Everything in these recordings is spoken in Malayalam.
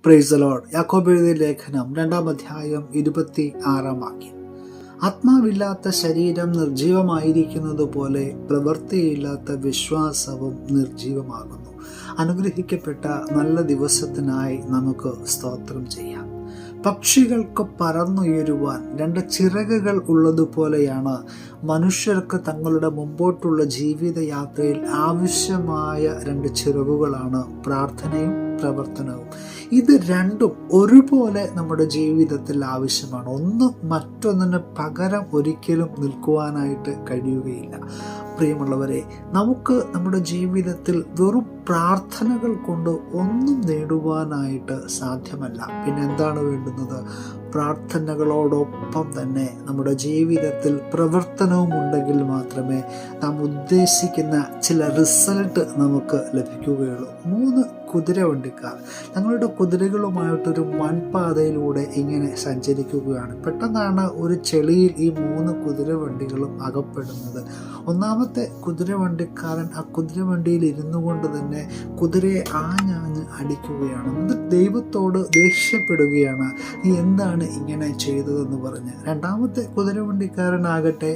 Praise the Lord. യാക്കോബ് എഴുതിയ ലേഖനം 2-ാം അധ്യായം 26-ാം വാക്യം. ആത്മാവില്ലാത്ത ശരീരം നിർജീവമായിരിക്കുന്നത് പോലെ പ്രവൃത്തിയില്ലാത്ത വിശ്വാസവും നിർജീവമാകുന്നു. അനുഗ്രഹിക്കപ്പെട്ട നല്ല ദിവസത്തിനായി നമുക്ക് സ്തോത്രം ചെയ്യാം. പക്ഷികൾക്ക് പറന്നുയരുവാൻ 2 ചിറകുകൾ ഉള്ളതുപോലെയാണ് മനുഷ്യർക്ക് തങ്ങളുടെ മുമ്പോട്ടുള്ള ജീവിതയാത്രയിൽ ആവശ്യമായ 2 ചിറകുകളാണ് പ്രാർത്ഥനയും പ്രവർത്തനവും. ഇത് രണ്ടും ഒരുപോലെ നമ്മുടെ ജീവിതത്തിൽ ആവശ്യമാണ്. ഒന്ന് മറ്റൊന്നിന് പകരം ഒരിക്കലും നിൽക്കുവാനായിട്ട് കഴിയുകയില്ല. പ്രിയമുള്ളവരെ, നമുക്ക് നമ്മുടെ ജീവിതത്തിൽ വെറും പ്രാർത്ഥനകൾ കൊണ്ട് ഒന്നും നേടുവാനായിട്ട് സാധ്യമല്ല. പിന്നെ എന്താണ് വേണ്ടുന്നത്? പ്രാർത്ഥനകളോടൊപ്പം തന്നെ നമ്മുടെ ജീവിതത്തിൽ പ്രവർത്തനവും ഉണ്ടെങ്കിൽ മാത്രമേ നാം ഉദ്ദേശിക്കുന്ന ചില റിസൾട്ട് നമുക്ക് ലഭിക്കുകയുള്ളൂ. 3 കുതിരവണ്ടിക്കാർ തങ്ങളുടെ കുതിരകളുമായിട്ടൊരു മൺപാതയിലൂടെ ഇങ്ങനെ സഞ്ചരിക്കുകയാണ്. പെട്ടെന്നാണ് ഒരു ചെളിയിൽ ഈ 3 കുതിരവണ്ടികളും അകപ്പെടുന്നത്. ഒന്നാമത്തെ കുതിരവണ്ടിക്കാരൻ ആ കുതിരവണ്ടിയിൽ ഇരുന്നു കൊണ്ട് തന്നെ കുതിരയെ ആഞ്ഞാഞ്ഞ് അടിക്കുകയാണ്. എന്നിട്ട് ദൈവത്തോട് ദേഷ്യപ്പെടുകയാണ്, നീ എന്താണ് ഇങ്ങനെ ചെയ്തതെന്ന് പറഞ്ഞ്. രണ്ടാമത്തെ കുതിരവണ്ടിക്കാരനാകട്ടെ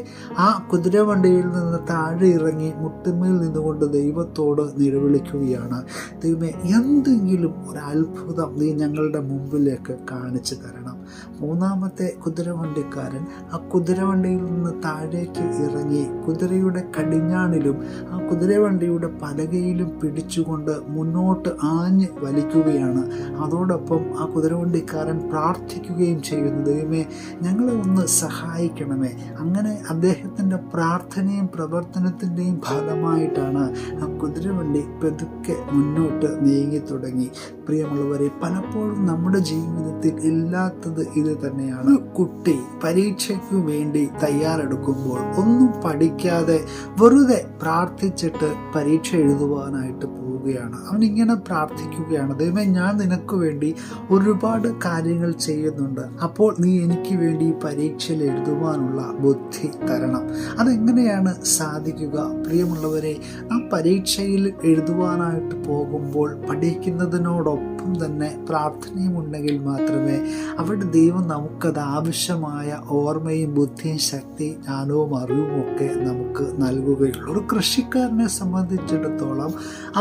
ആ കുതിരവണ്ടിയിൽ നിന്ന് താഴെ ഇറങ്ങി മുട്ടുമേൽ നിന്നുകൊണ്ട് ദൈവത്തോട് നിലവിളിക്കുകയാണ്, ദൈവമേ, എന്തെങ്കിലും ഒരു അത്ഭുതം നീ ഞങ്ങളുടെ മുമ്പിലേക്ക് കാണിച്ചു തരണം. മൂന്നാമത്തെ കുതിരവണ്ടിക്കാരൻ ആ കുതിരവണ്ടിയിൽ നിന്ന് താഴേക്ക് ഇറങ്ങി കുതിരയുടെ കടിഞ്ഞാണിലും ആ കുതിരവണ്ടിയുടെ പലകയിലും പിടിച്ചുകൊണ്ട് മുന്നോട്ട് ആഞ്ഞ് വലിക്കുകയാണ്. അതോടൊപ്പം ആ കുതിരവണ്ടിക്കാരൻ പ്രാർത്ഥിക്കുകയും ചെയ്യുന്നു, ദൈവമേ, ഞങ്ങളെ ഒന്ന് സഹായിക്കണമേ. അങ്ങനെ അദ്ദേഹത്തിൻ്റെ പ്രാർത്ഥനയും പ്രവർത്തനത്തിൻ്റെയും ഫലമായിട്ടാണ് ആ കുതിരവണ്ടി പതുക്കെ മുന്നോട്ട് നീങ്ങി തുടങ്ങി. പ്രിയമുള്ളവരെ, പലപ്പോഴും നമ്മുടെ ജീവിതത്തിൽ ഇല്ലാത്തത് ഇത് തന്നെയാണ്. കുട്ടി പരീക്ഷയ്ക്ക് വേണ്ടി തയ്യാറെടുക്കുമ്പോൾ ഒന്നും പഠിക്കാതെ വെറുതെ പ്രാർത്ഥിച്ചിട്ട് പരീക്ഷ എഴുതുവാനായിട്ട് പോവുകയാണ്. അവനിങ്ങനെ പ്രാർത്ഥിക്കുകയാണ്, ദൈവമേ, ഞാൻ നിനക്ക് വേണ്ടി ഒരുപാട് കാര്യങ്ങൾ ചെയ്യുന്നുണ്ട്, അപ്പോൾ നീ എനിക്ക് വേണ്ടി ഈ പരീക്ഷയിൽ എഴുതുവാനുള്ള ബുദ്ധി തരണം. അതെങ്ങനെയാണ് സാധിക്കുക? പ്രിയമുള്ളവരെ, ആ പരീക്ഷയിൽ എഴുതുവാനായിട്ട് പോകുമ്പോൾ പഠിക്കുന്നതിനോടൊപ്പം തന്നെ പ്രാർത്ഥനയും ഉണ്ടെങ്കിൽ മാത്രമേ അവിടെ ദൈവം നമുക്കത് ആവശ്യമായ ഓർമ്മയും ബുദ്ധിയും ശക്തി ജ്ഞാനവും അറിവും ഒക്കെ നമുക്ക് നൽകുകയുള്ളൂ. ഒരു കൃഷിക്കാരനെ സംബന്ധിച്ചിടത്തോളം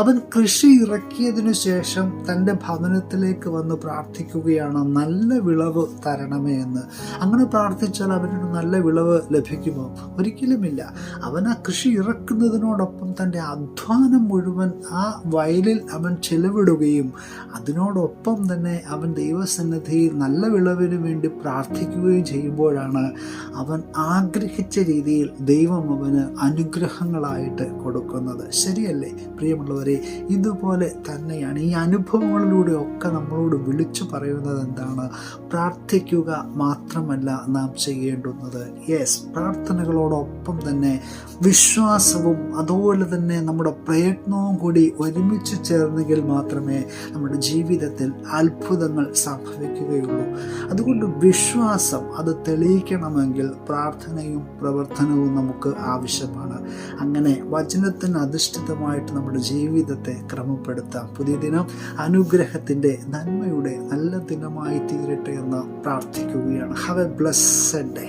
അവൻ കൃഷി ഇറക്കിയതിനു ശേഷം തൻ്റെ ഭവനത്തിലേക്ക് വന്ന് പ്രാർത്ഥിക്കുകയാണ്, നല്ല വിളവ് തരണമേ എന്ന്. അങ്ങനെ പ്രാർത്ഥിച്ചാൽ അവനൊരു നല്ല വിളവ് ലഭിക്കുമോ? ഒരിക്കലുമില്ല. അവൻ ആ കൃഷി ഇറക്കുന്നതിനോടൊപ്പം തൻ്റെ അധ്വാനം മുഴുവൻ ആ വയലിൽ അവൻ ചെലവിടുകയും അതിനോടൊപ്പം തന്നെ അവൻ ദൈവസന്നിധിയിൽ നല്ല വിളവിന് വേണ്ടി പ്രാർത്ഥിക്കുകയും ചെയ്യുമ്പോഴാണ് അവൻ ആഗ്രഹിച്ച രീതിയിൽ ദൈവം അവന് അനുഗ്രഹങ്ങളായിട്ട് കൊടുക്കുന്നത്. ശരിയല്ലേ പ്രിയമുള്ളവരെ? ഇതുപോലെ തന്നെയാണ് ഈ അനുഭവങ്ങളിലൂടെ ഒക്കെ നമ്മളോട് വിളിച്ചു പറയുന്നത് എന്താണ്? പ്രാർത്ഥിക്കുക മാത്രമല്ല നാം ചെയ്യേണ്ടുന്നത്. യെസ്, പ്രാർത്ഥനകളോടൊപ്പം തന്നെ വിശ്വാസവും അതുപോലെ തന്നെ നമ്മുടെ പ്രയത്നവും കൂടി ഒരുമിച്ച് ചേർന്നെങ്കിൽ മാത്രമേ നമ്മുടെ ജീവിതത്തിൽ അത്ഭുതങ്ങൾ സംഭവിക്കുകയുള്ളൂ. അതുകൊണ്ട് വിശ്വാസം അത് തെളിയിക്കണമെങ്കിൽ പ്രാർത്ഥനയും പ്രവർത്തനവും നമുക്ക് ആവശ്യമാണ്. അങ്ങനെ വചനത്തിന് അധിഷ്ഠിതമായിട്ട് നമ്മുടെ ജീവിതത്തെ ക്രമപ്പെടുത്താം. പുതിയ ദിനം അനുഗ്രഹത്തിൻ്റെ, നന്മയുടെ നല്ല ദിനമായി തീരട്ടെ എന്ന് പ്രാർത്ഥിക്കുകയാണ്. Have A blessed day.